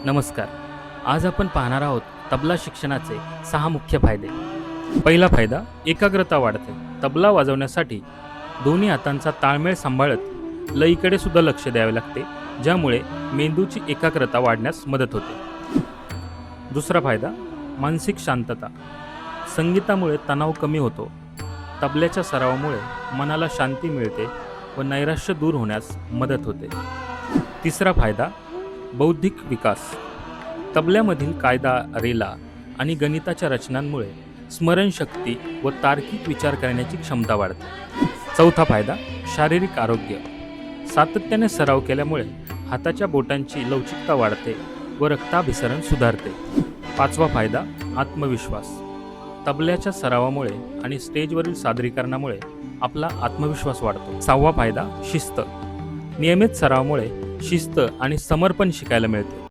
नमस्कार. आज आपण पाहणार आहोत तबला शिक्षणाचे 6 मुख्य फायदे. पहिला फायदा, एकाग्रता वाढते. तबला वाजवण्यासाठी दोन्ही हातांचा ताळमेळ सांभाळत लयीकडे सुद्धा लक्ष द्यावे लागते, ज्यामुळे मेंदूची एकाग्रता वाढण्यास मदत होते. दुसरा फायदा, मानसिक शांतता. संगीतामुळे तणाव कमी होतो. तबल्याच्या सरावामुळे मनाला शांती मिळते व नैराश्य दूर होण्यास मदत होते. तिसरा फायदा, बौद्धिक विकास. तबल्यामधील कायदा, रेला आणि गणिताच्या रचनांमुळे स्मरणशक्ती व तार्किक विचार करण्याची क्षमता वाढते. चौथा फायदा, शारीरिक आरोग्य. सातत्याने सराव केल्यामुळे हाताच्या बोटांची लवचिकता वाढते व रक्ताभिसरण सुधारते. पाचवा फायदा, आत्मविश्वास. तबल्याच्या सरावामुळे आणि स्टेजवरील सादरीकरणामुळे आपला आत्मविश्वास वाढतो. सहावा फायदा, शिस्त. नियमित सरावामुळे शिस्त आणि समर्पण शिकायला मिळते.